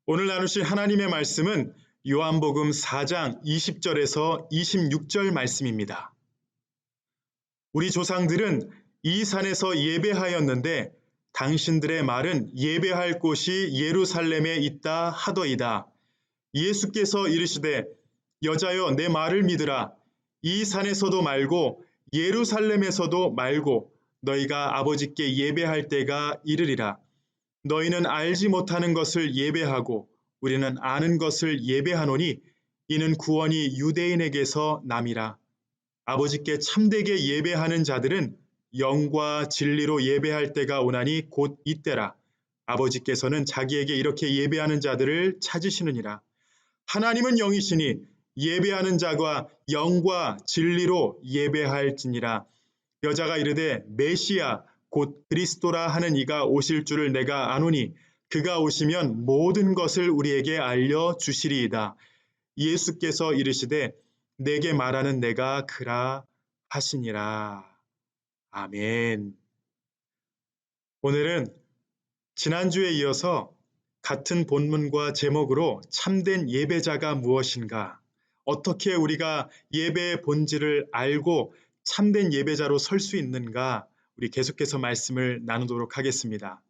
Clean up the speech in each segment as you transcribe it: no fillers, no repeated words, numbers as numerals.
오늘 나누실 하나님의 말씀은 요한복음 4장 20절에서 26절 말씀입니다. 우리 조상들은 이 산에서 예배하였는데 당신들의 말은 예배할 곳이 예루살렘에 있다 하더이다. 예수께서 이르시되 여자여 내 말을 믿으라. 이 산에서도 말고 예루살렘에서도 말고 너희가 아버지께 예배할 때가 이르리라. 너희는 알지 못하는 것을 예배하고 우리는 아는 것을 예배하노니 이는 구원이 유대인에게서 남이라. 아버지께 참되게 예배하는 자들은 영과 진리로 예배할 때가 오나니 곧 이때라. 아버지께서는 자기에게 이렇게 예배하는 자들을 찾으시느니라. 하나님은 영이시니 예배하는 자가 영과 진리로 예배할지니라. 여자가 이르되 메시아 곧 그리스도라 하는 이가 오실 줄을 내가 아노니 그가 오시면 모든 것을 우리에게 알려주시리이다. 예수께서 이르시되 내게 말하는 내가 그라 하시니라. 아멘. 오늘은 지난주에 이어서 같은 본문과 제목으로 참된 예배자가 무엇인가, 어떻게 우리가 예배의 본질을 알고 참된 예배자로 설 수 있는가, 우리 계속해서 말씀을 나누도록 하겠습니다.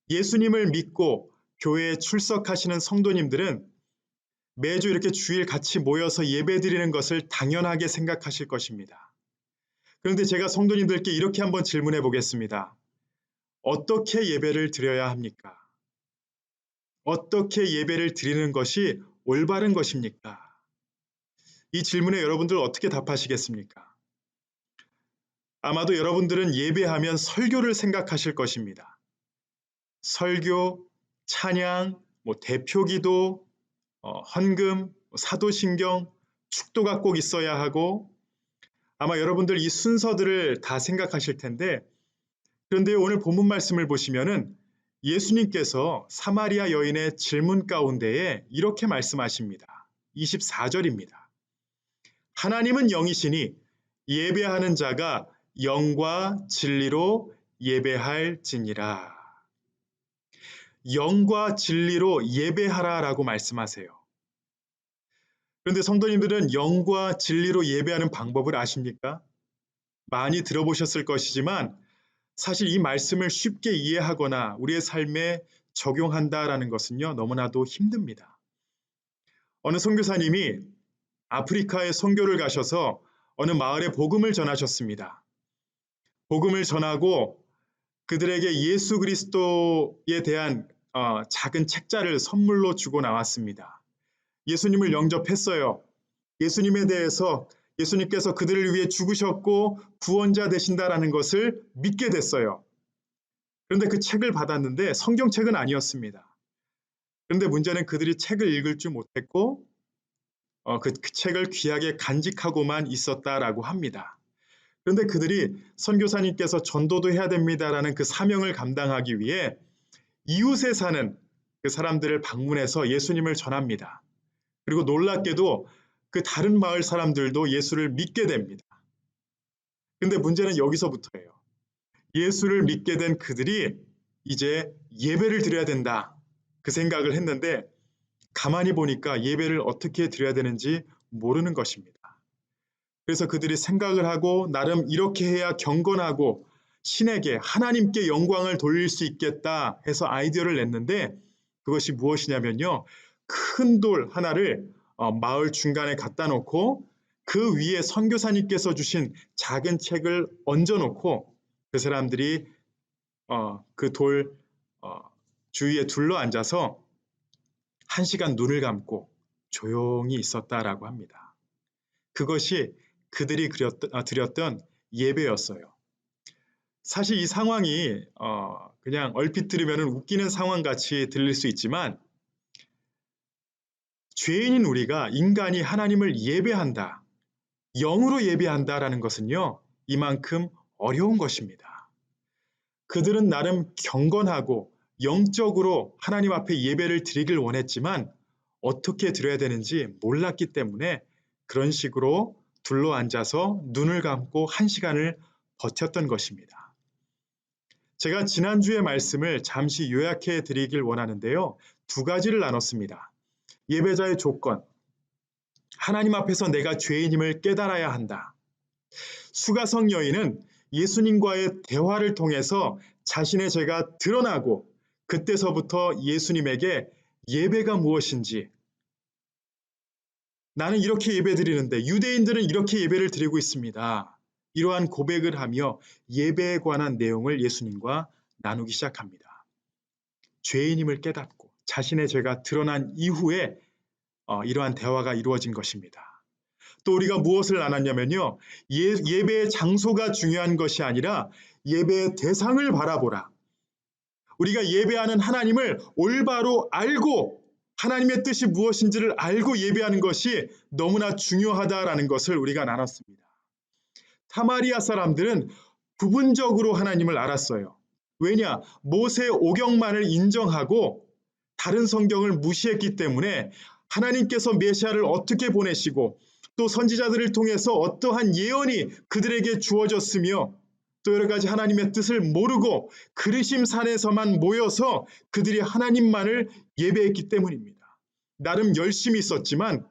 예수님을 믿고 교회에 출석하시는 성도님들은 매주 이렇게 주일 같이 모여서 예배드리는 것을 당연하게 생각하실 것입니다. 그런데 제가 성도님들께 이렇게 한번 질문해 보겠습니다. 어떻게 예배를 드려야 합니까? 어떻게 예배를 드리는 것이 올바른 것입니까? 이 질문에 여러분들 어떻게 답하시겠습니까? 아마도 여러분들은 예배하면 설교를 생각하실 것입니다. 설교, 찬양, 대표기도, 헌금, 사도신경, 축도가 꼭 있어야 하고, 아마 여러분들 이 순서들을 다 생각하실 텐데, 그런데 오늘 본문 말씀을 보시면은 예수님께서 사마리아 여인의 질문 가운데에 이렇게 말씀하십니다. 24절입니다. 하나님은 영이시니 예배하는 자가 영과 진리로 예배할지니라. 영과 진리로 예배하라라고 말씀하세요. 그런데 성도님들은 영과 진리로 예배하는 방법을 아십니까? 많이 들어보셨을 것이지만 사실 이 말씀을 쉽게 이해하거나 우리의 삶에 적용한다라는 것은요, 너무나도 힘듭니다. 어느 선교사님이 아프리카에 선교를 가셔서 어느 마을에 복음을 전하셨습니다. 복음을 전하고 그들에게 예수 그리스도에 대한 작은 책자를 선물로 주고 나왔습니다. 예수님을 영접했어요. 예수님에 대해서 예수님께서 그들을 위해 죽으셨고 구원자 되신다라는 것을 믿게 됐어요. 그런데 그 책을 받았는데 성경책은 아니었습니다. 그런데 문제는 그들이 책을 읽을 줄 못했고 그 책을 귀하게 간직하고만 있었다라고 합니다. 그런데 그들이 선교사님께서 전도도 해야 됩니다라는 그 사명을 감당하기 위해 이웃에 사는 그 사람들을 방문해서 예수님을 전합니다. 그리고 놀랍게도 그 다른 마을 사람들도 예수를 믿게 됩니다. 근데 문제는 여기서부터예요. 예수를 믿게 된 그들이 이제 예배를 드려야 된다, 그 생각을 했는데 가만히 보니까 예배를 어떻게 드려야 되는지 모르는 것입니다. 그래서 그들이 생각을 하고 나름 이렇게 해야 경건하고 신에게 하나님께 영광을 돌릴 수 있겠다 해서 아이디어를 냈는데 그것이 무엇이냐면요, 큰 돌 하나를 마을 중간에 갖다 놓고 그 위에 선교사님께서 주신 작은 책을 얹어놓고 그 사람들이 그 돌 주위에 둘러 앉아서 1시간 눈을 감고 조용히 있었다라고 합니다. 그것이 그들이 드렸던 예배였어요. 사실 이 상황이 그냥 얼핏 들으면 웃기는 상황같이 들릴 수 있지만 죄인인 우리가, 인간이 하나님을 예배한다, 영으로 예배한다라는 것은요, 이만큼 어려운 것입니다. 그들은 나름 경건하고 영적으로 하나님 앞에 예배를 드리길 원했지만 어떻게 드려야 되는지 몰랐기 때문에 그런 식으로 둘러앉아서 눈을 감고 1시간을 버텼던 것입니다. 제가 지난주의 말씀을 잠시 요약해 드리길 원하는데요. 두 가지를 나눴습니다. 예배자의 조건, 하나님 앞에서 내가 죄인임을 깨달아야 한다. 수가성 여인은 예수님과의 대화를 통해서 자신의 죄가 드러나고 그때서부터 예수님에게 예배가 무엇인지, 나는 이렇게 예배 드리는데 유대인들은 이렇게 예배를 드리고 있습니다. 이러한 고백을 하며 예배에 관한 내용을 예수님과 나누기 시작합니다. 죄인임을 깨닫고 자신의 죄가 드러난 이후에 이러한 대화가 이루어진 것입니다. 또 우리가 무엇을 나눴냐면요. 예배의 장소가 중요한 것이 아니라 예배의 대상을 바라보라. 우리가 예배하는 하나님을 올바로 알고 하나님의 뜻이 무엇인지를 알고 예배하는 것이 너무나 중요하다라는 것을 우리가 나눴습니다. 사마리아 사람들은 부분적으로 하나님을 알았어요. 왜냐? 모세 오경만을 인정하고 다른 성경을 무시했기 때문에 하나님께서 메시아를 어떻게 보내시고 또 선지자들을 통해서 어떠한 예언이 그들에게 주어졌으며 또 여러 가지 하나님의 뜻을 모르고 그리심 산에서만 모여서 그들이 하나님만을 예배했기 때문입니다. 나름 열심히 있었지만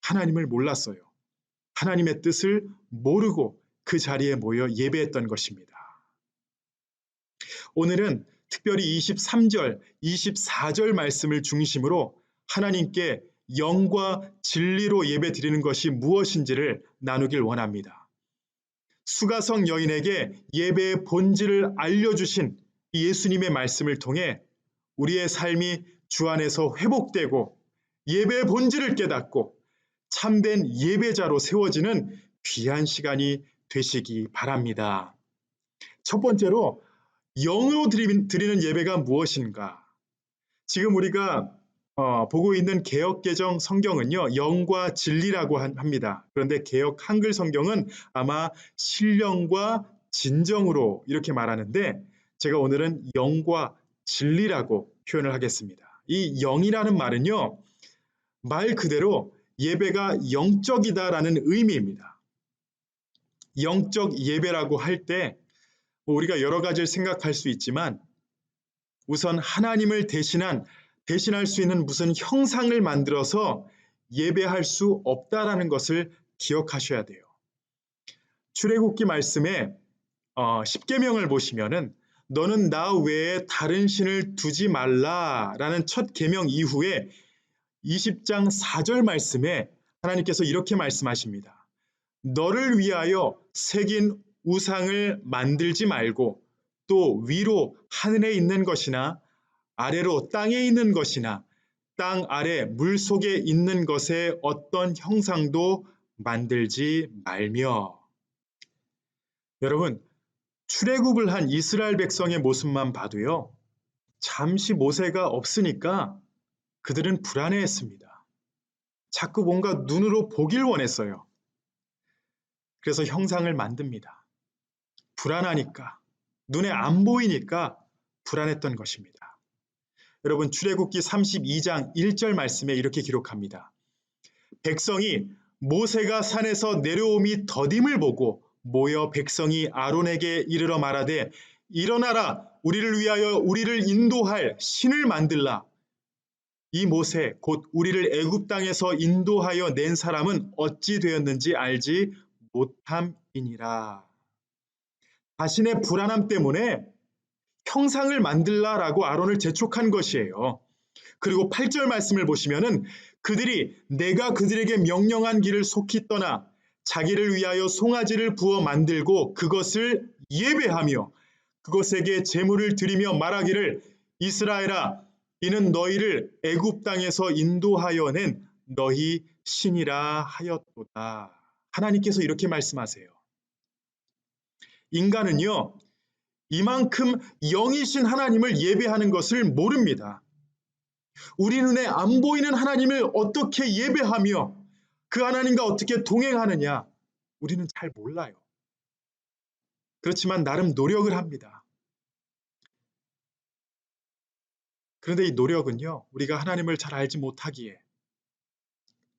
하나님을 몰랐어요. 하나님의 뜻을 모르고 그 자리에 모여 예배했던 것입니다. 오늘은 특별히 23절, 24절 말씀을 중심으로 하나님께 영과 진리로 예배 드리는 것이 무엇인지를 나누길 원합니다. 수가성 여인에게 예배의 본질을 알려주신 예수님의 말씀을 통해 우리의 삶이 주 안에서 회복되고 예배의 본질을 깨닫고 참된 예배자로 세워지는 귀한 시간이 되시기 바랍니다. 첫 번째로 영으로 드리는 예배가 무엇인가? 지금 우리가 보고 있는 개역개정 성경은요, 영과 진리라고 합니다. 그런데 개역 한글 성경은 아마 신령과 진정으로 이렇게 말하는데 제가 오늘은 영과 진리라고 표현을 하겠습니다. 이 영이라는 말은요, 말 그대로 예배가 영적이다라는 의미입니다. 영적 예배라고 할 때 우리가 여러 가지를 생각할 수 있지만 우선 하나님을 대신할 수 있는 무슨 형상을 만들어서 예배할 수 없다라는 것을 기억하셔야 돼요. 출애굽기 말씀에 10계명을 보시면은 너는 나 외에 다른 신을 두지 말라라는 첫 계명 이후에 20장 4절 말씀에 하나님께서 이렇게 말씀하십니다. 너를 위하여 새긴 우상을 만들지 말고 또 위로 하늘에 있는 것이나 아래로 땅에 있는 것이나 땅 아래 물 속에 있는 것에 어떤 형상도 만들지 말며. 여러분, 출애굽을 한 이스라엘 백성의 모습만 봐도요, 잠시 모세가 없으니까 그들은 불안해했습니다. 자꾸 뭔가 눈으로 보길 원했어요. 그래서 형상을 만듭니다. 불안하니까, 눈에 안 보이니까 불안했던 것입니다. 여러분, 출애굽기 32장 1절 말씀에 이렇게 기록합니다. 백성이 모세가 산에서 내려옴이 더딤을 보고 모여 백성이 아론에게 이르러 말하되 일어나라, 우리를 위하여 우리를 인도할 신을 만들라. 이 모세 곧 우리를 애굽 땅에서 인도하여 낸 사람은 어찌 되었는지 알지 못함이니라. 자신의 불안함 때문에 형상을 만들라라고 아론을 재촉한 것이에요. 그리고 8절 말씀을 보시면은 그들이 내가 그들에게 명령한 길을 속히 떠나 자기를 위하여 송아지를 부어 만들고 그것을 예배하며 그것에게 제물을 드리며 말하기를 이스라엘아 이는 너희를 애굽 땅에서 인도하여 낸 너희 신이라 하였도다. 하나님께서 이렇게 말씀하세요. 인간은요, 이만큼 영이신 하나님을 예배하는 것을 모릅니다. 우리 눈에 안 보이는 하나님을 어떻게 예배하며 그 하나님과 어떻게 동행하느냐, 우리는 잘 몰라요. 그렇지만 나름 노력을 합니다. 그런데 이 노력은요, 우리가 하나님을 잘 알지 못하기에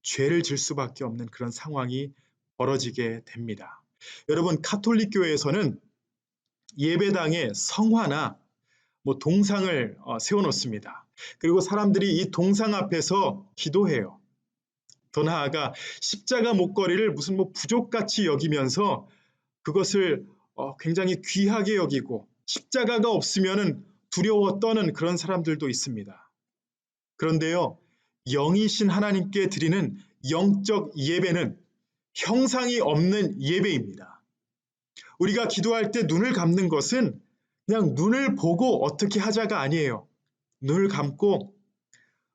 죄를 질 수밖에 없는 그런 상황이 벌어지게 됩니다. 여러분, 가톨릭 교회에서는 예배당에 성화나 동상을 세워놓습니다. 그리고 사람들이 이 동상 앞에서 기도해요. 더 나아가 십자가 목걸이를 무슨 부족같이 여기면서 그것을 굉장히 귀하게 여기고 십자가가 없으면은 두려워 떠는 그런 사람들도 있습니다. 그런데요, 영이신 하나님께 드리는 영적 예배는 형상이 없는 예배입니다. 우리가 기도할 때 눈을 감는 것은 그냥 눈을 보고 어떻게 하자가 아니에요. 눈을 감고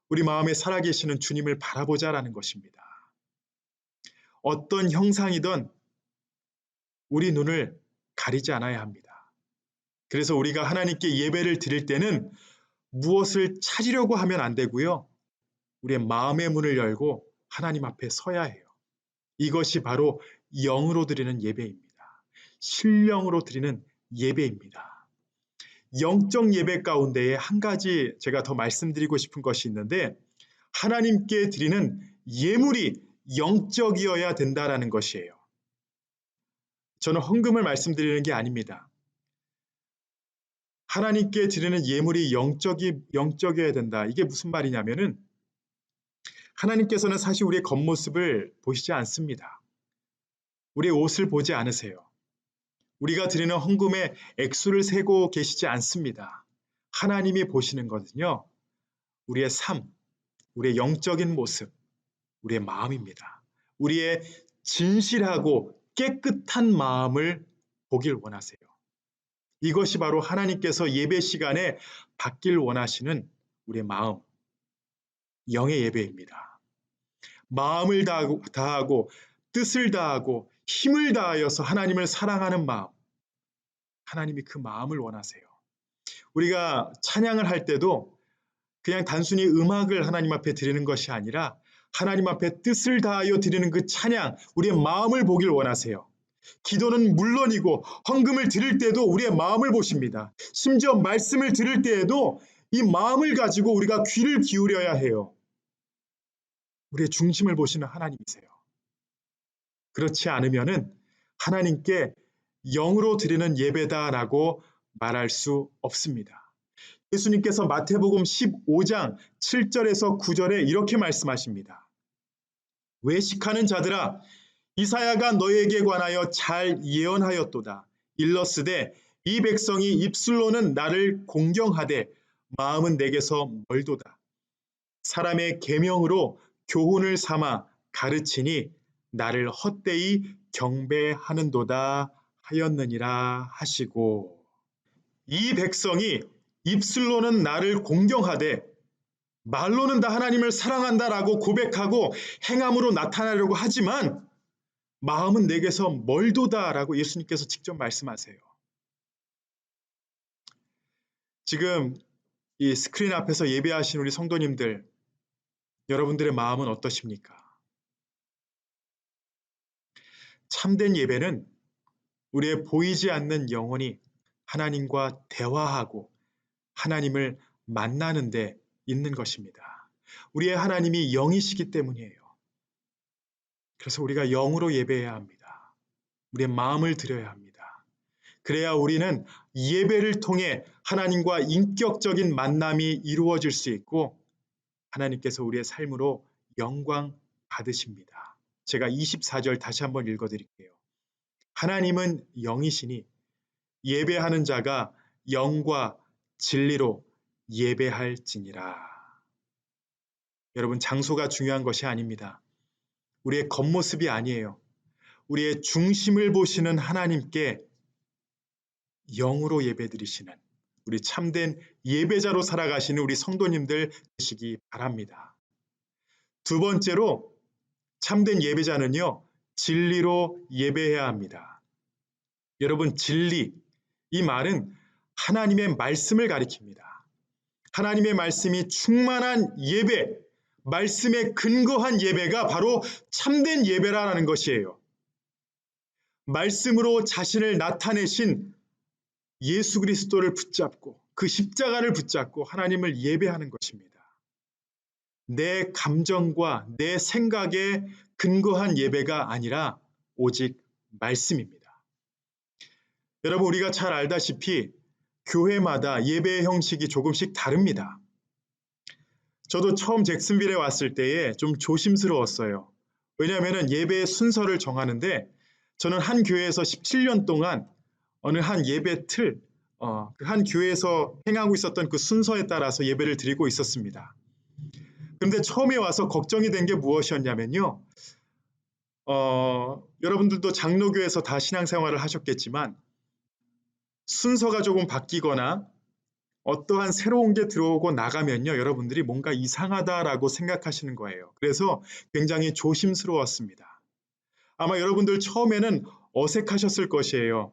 우리 마음에 살아계시는 주님을 바라보자라는 것입니다. 어떤 형상이든 우리 눈을 가리지 않아야 합니다. 그래서 우리가 하나님께 예배를 드릴 때는 무엇을 찾으려고 하면 안 되고요. 우리의 마음의 문을 열고 하나님 앞에 서야 해요. 이것이 바로 영으로 드리는 예배입니다. 신령으로 드리는 예배입니다. 영적 예배 가운데에 한 가지 제가 더 말씀드리고 싶은 것이 있는데 하나님께 드리는 예물이 영적이어야 된다라는 것이에요. 저는 헌금을 말씀드리는 게 아닙니다. 하나님께 드리는 예물이 영적이어야 된다. 이게 무슨 말이냐면은 하나님께서는 사실 우리의 겉모습을 보시지 않습니다. 우리의 옷을 보지 않으세요. 우리가 드리는 헌금의 액수를 세고 계시지 않습니다. 하나님이 보시는 것은요, 우리의 삶, 우리의 영적인 모습, 우리의 마음입니다. 우리의 진실하고 깨끗한 마음을 보길 원하세요. 이것이 바로 하나님께서 예배 시간에 받길 원하시는 우리의 마음, 영의 예배입니다. 마음을 다하고 뜻을 다하고 힘을 다하여서 하나님을 사랑하는 마음, 하나님이 그 마음을 원하세요. 우리가 찬양을 할 때도 그냥 단순히 음악을 하나님 앞에 드리는 것이 아니라 하나님 앞에 뜻을 다하여 드리는 그 찬양, 우리의 마음을 보길 원하세요. 기도는 물론이고 헌금을 드릴 때도 우리의 마음을 보십니다. 심지어 말씀을 들을 때에도 이 마음을 가지고 우리가 귀를 기울여야 해요. 우리의 중심을 보시는 하나님이세요. 그렇지 않으면은 하나님께 영으로 드리는 예배다라고 말할 수 없습니다. 예수님께서 마태복음 15장 7절에서 9절에 이렇게 말씀하십니다. 외식하는 자들아, 이사야가 너에게 관하여 잘 예언하였도다. 일러스되 이 백성이 입술로는 나를 공경하되 마음은 내게서 멀도다. 사람의 계명으로 교훈을 삼아 가르치니 나를 헛되이 경배하는도다 하였느니라 하시고, 이 백성이 입술로는 나를 공경하되 말로는 다 하나님을 사랑한다라고 고백하고 행함으로 나타나려고 하지만 마음은 내게서 멀도다라고 예수님께서 직접 말씀하세요. 지금 이 스크린 앞에서 예배하신 우리 성도님들, 여러분들의 마음은 어떠십니까? 참된 예배는 우리의 보이지 않는 영혼이 하나님과 대화하고 하나님을 만나는 데 있는 것입니다. 우리의 하나님이 영이시기 때문이에요. 그래서 우리가 영으로 예배해야 합니다. 우리의 마음을 드려야 합니다. 그래야 우리는 예배를 통해 하나님과 인격적인 만남이 이루어질 수 있고 하나님께서 우리의 삶으로 영광 받으십니다. 제가 24절 다시 한번 읽어드릴게요. 하나님은 영이시니 예배하는 자가 영과 진리로 예배할지니라. 여러분, 장소가 중요한 것이 아닙니다. 우리의 겉모습이 아니에요. 우리의 중심을 보시는 하나님께 영으로 예배드리시는 우리 참된 예배자로 살아가시는 우리 성도님들 되시기 바랍니다. 두 번째로 참된 예배자는요, 진리로 예배해야 합니다. 여러분, 진리, 이 말은 하나님의 말씀을 가리킵니다. 하나님의 말씀이 충만한 예배, 말씀에 근거한 예배가 바로 참된 예배라는 것이에요. 말씀으로 자신을 나타내신 예수 그리스도를 붙잡고 그 십자가를 붙잡고 하나님을 예배하는 것입니다. 내 감정과 내 생각에 근거한 예배가 아니라 오직 말씀입니다. 여러분, 우리가 잘 알다시피 교회마다 예배의 형식이 조금씩 다릅니다. 저도 처음 잭슨빌에 왔을 때에 좀 조심스러웠어요. 왜냐하면 예배의 순서를 정하는데 저는 한 교회에서 17년 동안 어느 한 예배 틀, 한 교회에서 행하고 있었던 그 순서에 따라서 예배를 드리고 있었습니다. 그런데 처음에 와서 걱정이 된 게 무엇이었냐면요. 여러분들도 장로교에서 다 신앙생활을 하셨겠지만 순서가 조금 바뀌거나 어떠한 새로운 게 들어오고 나가면요, 여러분들이 뭔가 이상하다라고 생각하시는 거예요. 그래서 굉장히 조심스러웠습니다. 아마 여러분들 처음에는 어색하셨을 것이에요.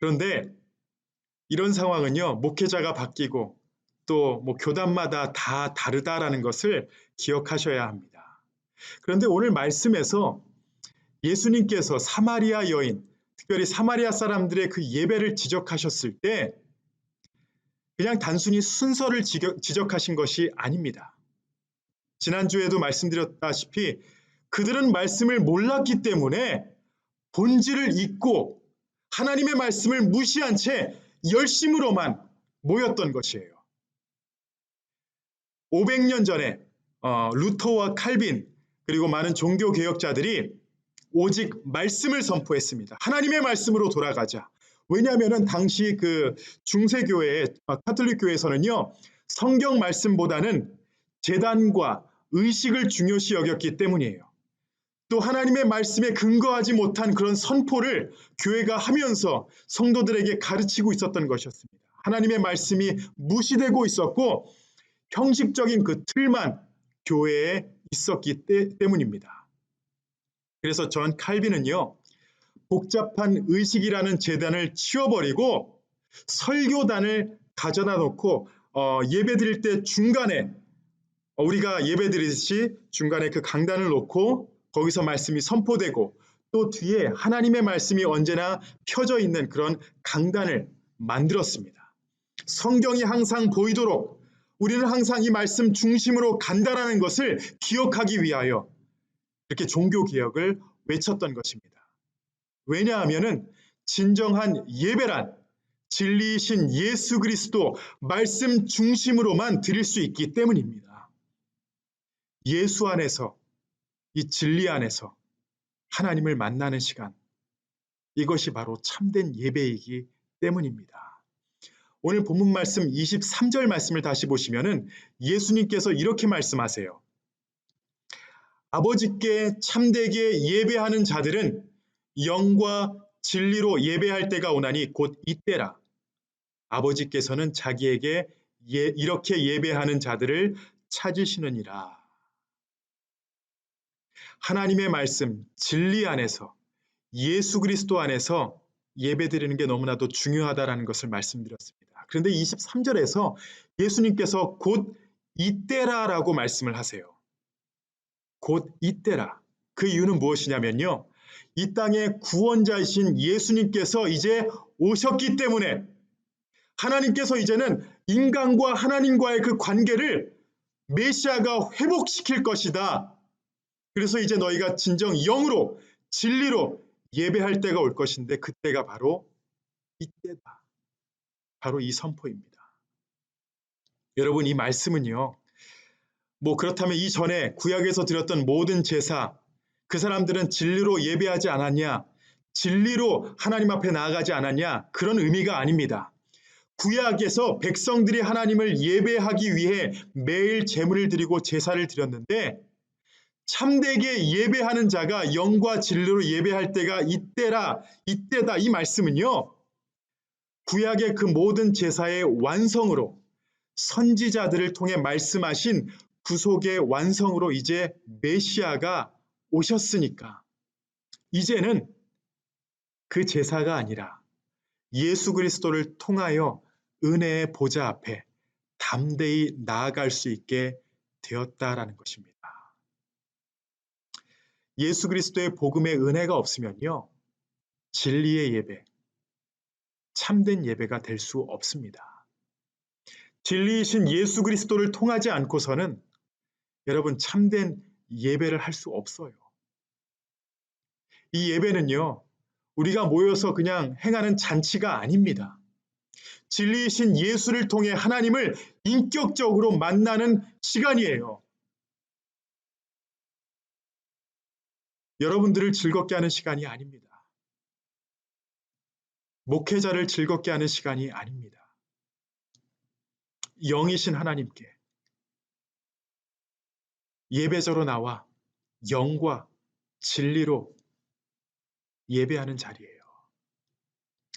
그런데 이런 상황은요, 목회자가 바뀌고 또 뭐 교단마다 다 다르다라는 것을 기억하셔야 합니다. 그런데 오늘 말씀에서 예수님께서 사마리아 여인, 특별히 사마리아 사람들의 그 예배를 지적하셨을 때 그냥 단순히 순서를 지적하신 것이 아닙니다. 지난주에도 말씀드렸다시피 그들은 말씀을 몰랐기 때문에 본질을 잊고 하나님의 말씀을 무시한 채 열심으로만 모였던 것이에요. 500년 전에 루터와 칼빈 그리고 많은 종교 개혁자들이 오직 말씀을 선포했습니다. 하나님의 말씀으로 돌아가자. 왜냐하면 당시 그 중세교회, 카톨릭 교회에서는요, 성경 말씀보다는 제단과 의식을 중요시 여겼기 때문이에요. 또 하나님의 말씀에 근거하지 못한 그런 선포를 교회가 하면서 성도들에게 가르치고 있었던 것이었습니다. 하나님의 말씀이 무시되고 있었고 형식적인 그 틀만 교회에 있었기 때문입니다. 그래서 전 칼빈은요, 복잡한 의식이라는 제단을 치워버리고 설교단을 가져다 놓고 예배 드릴 때 중간에 우리가 예배 드리듯이 중간에 그 강단을 놓고 거기서 말씀이 선포되고 또 뒤에 하나님의 말씀이 언제나 펴져 있는 그런 강단을 만들었습니다. 성경이 항상 보이도록 우리는 항상 이 말씀 중심으로 간다라는 것을 기억하기 위하여 이렇게 종교개혁을 외쳤던 것입니다. 왜냐하면 진정한 예배란 진리이신 예수 그리스도 말씀 중심으로만 드릴 수 있기 때문입니다. 예수 안에서, 이 진리 안에서 하나님을 만나는 시간, 이것이 바로 참된 예배이기 때문입니다. 오늘 본문 말씀 23절 말씀을 다시 보시면은 예수님께서 이렇게 말씀하세요. 아버지께 참되게 예배하는 자들은 영과 진리로 예배할 때가 오나니 곧 이때라. 아버지께서는 자기에게 이렇게 예배하는 자들을 찾으시느니라. 하나님의 말씀, 진리 안에서 예수 그리스도 안에서 예배드리는 게 너무나도 중요하다라는 것을 말씀드렸습니다. 그런데 23절에서 예수님께서 곧 이때라라고 말씀을 하세요. 곧 이때라. 그 이유는 무엇이냐면요. 이 땅의 구원자이신 예수님께서 이제 오셨기 때문에 하나님께서 이제는 인간과 하나님과의 그 관계를 메시아가 회복시킬 것이다. 그래서 이제 너희가 진정 영으로 진리로 예배할 때가 올 것인데 그때가 바로 이때다. 바로 이 선포입니다. 여러분, 이 말씀은요. 뭐 그렇다면 이전에 구약에서 드렸던 모든 제사, 그 사람들은 진리로 예배하지 않았냐? 진리로 하나님 앞에 나아가지 않았냐? 그런 의미가 아닙니다. 구약에서 백성들이 하나님을 예배하기 위해 매일 제물을 드리고 제사를 드렸는데 참되게 예배하는 자가 영과 진리로 예배할 때가 이때라, 이때다. 이 말씀은요. 구약의 그 모든 제사의 완성으로 선지자들을 통해 말씀하신 구속의 완성으로 이제 메시아가 오셨으니까 이제는 그 제사가 아니라 예수 그리스도를 통하여 은혜의 보좌 앞에 담대히 나아갈 수 있게 되었다라는 것입니다. 예수 그리스도의 복음의 은혜가 없으면요. 진리의 예배, 참된 예배가 될 수 없습니다. 진리이신 예수 그리스도를 통하지 않고서는 여러분 참된 예배를 할 수 없어요. 이 예배는요. 우리가 모여서 그냥 행하는 잔치가 아닙니다. 진리이신 예수를 통해 하나님을 인격적으로 만나는 시간이에요. 여러분들을 즐겁게 하는 시간이 아닙니다. 목회자를 즐겁게 하는 시간이 아닙니다. 영이신 하나님께 예배자로 나와 영과 진리로 예배하는 자리예요.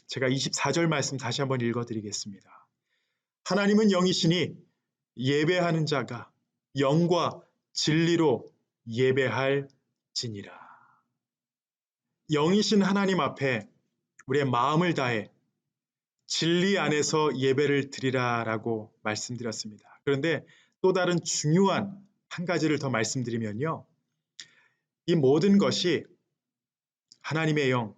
제가 24절 말씀 다시 한번 읽어드리겠습니다. 하나님은 영이시니 예배하는 자가 영과 진리로 예배할지니라. 영이신 하나님 앞에 우리의 마음을 다해 진리 안에서 예배를 드리라라고 말씀드렸습니다. 그런데 또 다른 중요한 한 가지를 더 말씀드리면요. 이 모든 것이 하나님의 영,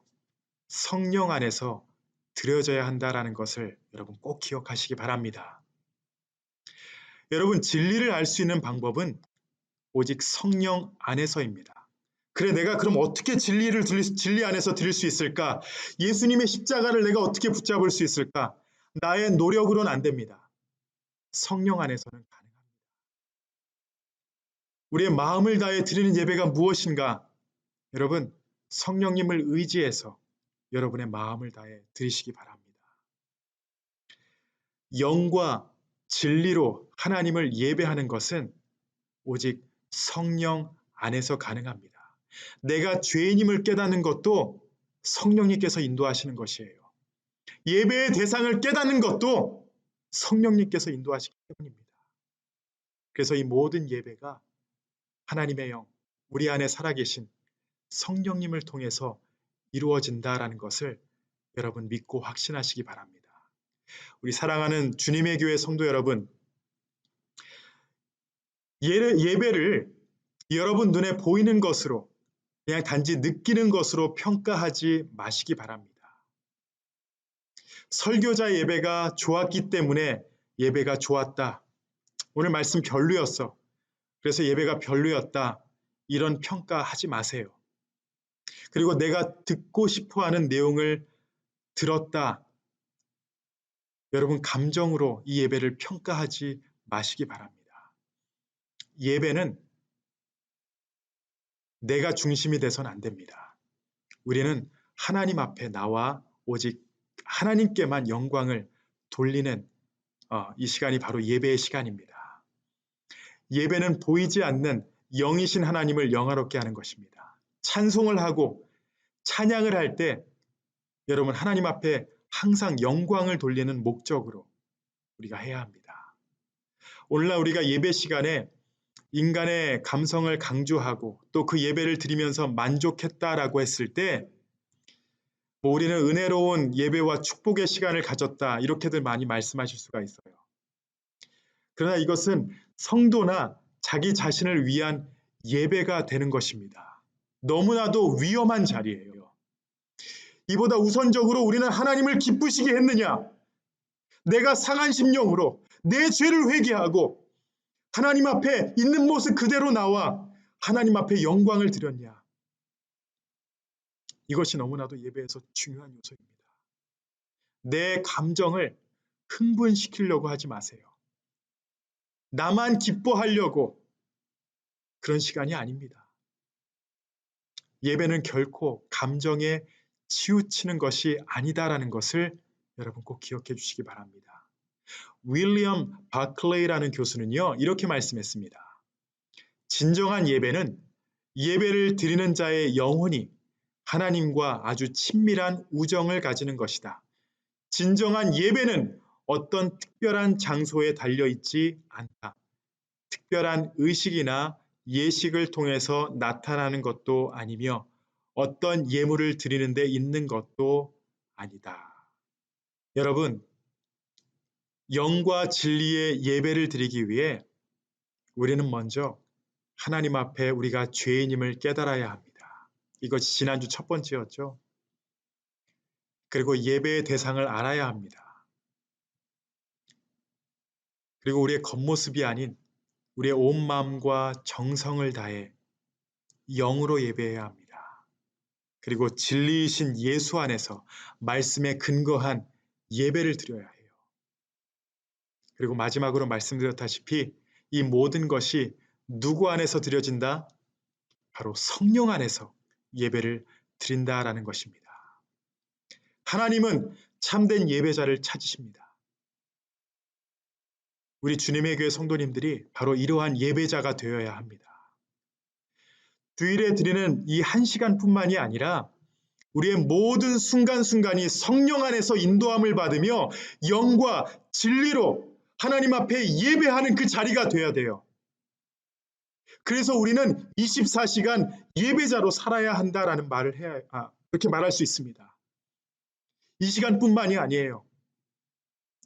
성령 안에서 드려져야 한다라는 것을 여러분 꼭 기억하시기 바랍니다. 여러분, 진리를 알 수 있는 방법은 오직 성령 안에서입니다. 그래, 내가 그럼 어떻게 진리 안에서 드릴 수 있을까? 예수님의 십자가를 내가 어떻게 붙잡을 수 있을까? 나의 노력으로는 안 됩니다. 성령 안에서는 가능합니다. 우리의 마음을 다해 드리는 예배가 무엇인가? 여러분, 성령님을 의지해서 여러분의 마음을 다해 드리시기 바랍니다. 영과 진리로 하나님을 예배하는 것은 오직 성령 안에서 가능합니다. 내가 죄인임을 깨닫는 것도 성령님께서 인도하시는 것이에요. 예배의 대상을 깨닫는 것도 성령님께서 인도하시기 때문입니다. 그래서 이 모든 예배가 하나님의 영, 우리 안에 살아계신 성령님을 통해서 이루어진다라는 것을 여러분 믿고 확신하시기 바랍니다. 우리 사랑하는 주님의 교회 성도 여러분, 예배를 여러분 눈에 보이는 것으로 그냥 단지 느끼는 것으로 평가하지 마시기 바랍니다. 설교자 예배가 좋았기 때문에 예배가 좋았다. 오늘 말씀 별로였어. 그래서 예배가 별로였다. 이런 평가하지 마세요. 그리고 내가 듣고 싶어하는 내용을 들었다. 여러분 감정으로 이 예배를 평가하지 마시기 바랍니다. 예배는 내가 중심이 돼서는 안 됩니다. 우리는 하나님 앞에 나와 오직 하나님께만 영광을 돌리는 이 시간이 바로 예배의 시간입니다. 예배는 보이지 않는 영이신 하나님을 영화롭게 하는 것입니다. 찬송을 하고 찬양을 할 때 여러분 하나님 앞에 항상 영광을 돌리는 목적으로 우리가 해야 합니다. 오늘날 우리가 예배 시간에 인간의 감성을 강조하고 또 그 예배를 드리면서 만족했다라고 했을 때 우리는 은혜로운 예배와 축복의 시간을 가졌다 이렇게들 많이 말씀하실 수가 있어요. 그러나 이것은 성도나 자기 자신을 위한 예배가 되는 것입니다. 너무나도 위험한 자리예요. 이보다 우선적으로 우리는 하나님을 기쁘시게 했느냐? 내가 상한 심령으로 내 죄를 회개하고 하나님 앞에 있는 모습 그대로 나와 하나님 앞에 영광을 드렸냐? 이것이 너무나도 예배에서 중요한 요소입니다. 내 감정을 흥분시키려고 하지 마세요. 나만 기뻐하려고 그런 시간이 아닙니다. 예배는 결코 감정에 치우치는 것이 아니다라는 것을 여러분 꼭 기억해 주시기 바랍니다. 윌리엄 바클레이라는 교수는요, 이렇게 말씀했습니다. 진정한 예배는 예배를 드리는 자의 영혼이 하나님과 아주 친밀한 우정을 가지는 것이다. 진정한 예배는 어떤 특별한 장소에 달려있지 않다. 특별한 의식이나 예식을 통해서 나타나는 것도 아니며 어떤 예물을 드리는 데 있는 것도 아니다. 여러분, 영과 진리의 예배를 드리기 위해 우리는 먼저 하나님 앞에 우리가 죄인임을 깨달아야 합니다. 이것이 지난주 첫 번째였죠. 그리고 예배의 대상을 알아야 합니다. 그리고 우리의 겉모습이 아닌 우리의 온 마음과 정성을 다해 영으로 예배해야 합니다. 그리고 진리이신 예수 안에서 말씀에 근거한 예배를 드려야 해요. 그리고 마지막으로 말씀드렸다시피 이 모든 것이 누구 안에서 드려진다? 바로 성령 안에서 예배를 드린다라는 것입니다. 하나님은 참된 예배자를 찾으십니다. 우리 주님의 교회 성도님들이 바로 이러한 예배자가 되어야 합니다. 주일에 드리는 이 1시간뿐만이 아니라 우리의 모든 순간순간이 성령 안에서 인도함을 받으며 영과 진리로 하나님 앞에 예배하는 그 자리가 되어야 돼요. 그래서 우리는 24시간 예배자로 살아야 한다라는 말을 그렇게 말할 수 있습니다. 이 시간뿐만이 아니에요.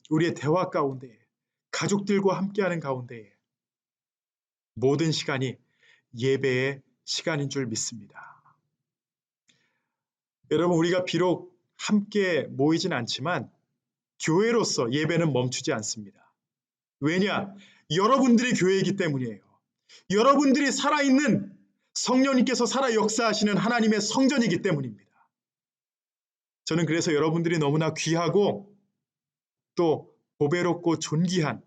우리의 대화 가운데, 가족들과 함께하는 가운데 모든 시간이 예배의 시간인 줄 믿습니다. 여러분, 우리가 비록 함께 모이진 않지만 교회로서 예배는 멈추지 않습니다. 왜냐? 여러분들이 교회이기 때문이에요. 여러분들이 살아있는 성령님께서 살아 역사하시는 하나님의 성전이기 때문입니다. 저는 그래서 여러분들이 너무나 귀하고 또 보배롭고 존귀한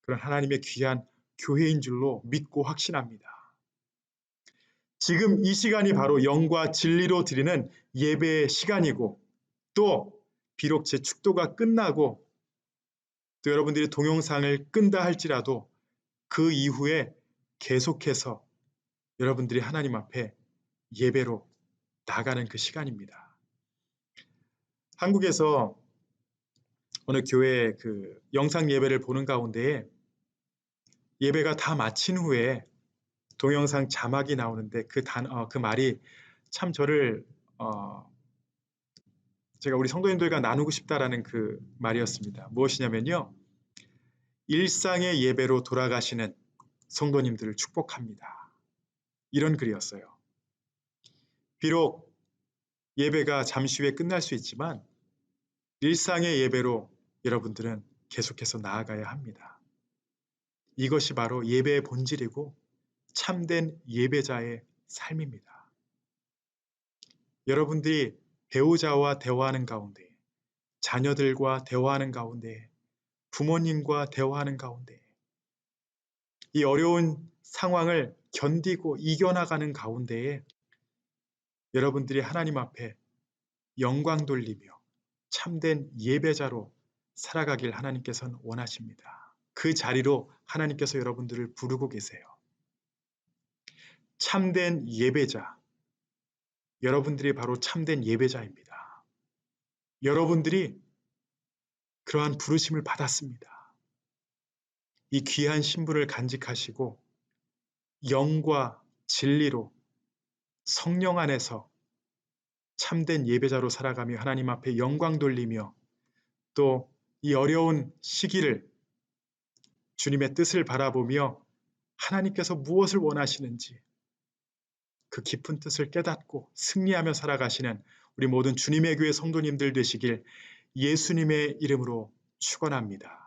그런 하나님의 귀한 교회인 줄로 믿고 확신합니다. 지금 이 시간이 바로 영과 진리로 드리는 예배의 시간이고 또 비록 제 축도가 끝나고 또 여러분들이 동영상을 끈다 할지라도 그 이후에 계속해서 여러분들이 하나님 앞에 예배로 나가는 그 시간입니다. 한국에서 어느 교회 그 영상 예배를 보는 가운데에 예배가 다 마친 후에 동영상 자막이 나오는데 그 말이 참 저를 제가 우리 성도님들과 나누고 싶다라는 그 말이었습니다. 무엇이냐면요. 일상의 예배로 돌아가시는 성도님들을 축복합니다. 이런 글이었어요. 비록 예배가 잠시 후에 끝날 수 있지만 일상의 예배로 여러분들은 계속해서 나아가야 합니다. 이것이 바로 예배의 본질이고 참된 예배자의 삶입니다. 여러분들이 배우자와 대화하는 가운데, 자녀들과 대화하는 가운데, 부모님과 대화하는 가운데, 이 어려운 상황을 견디고 이겨나가는 가운데에 여러분들이 하나님 앞에 영광 돌리며 참된 예배자로 살아가길 하나님께서는 원하십니다. 그 자리로 하나님께서 여러분들을 부르고 계세요. 참된 예배자, 여러분들이 바로 참된 예배자입니다. 여러분들이 그러한 부르심을 받았습니다. 이 귀한 신분을 간직하시고 영과 진리로 성령 안에서 참된 예배자로 살아가며 하나님 앞에 영광 돌리며 또 이 어려운 시기를 주님의 뜻을 바라보며 하나님께서 무엇을 원하시는지 그 깊은 뜻을 깨닫고 승리하며 살아가시는 우리 모든 주님의 교회 성도님들 되시길 예수님의 이름으로 축원합니다.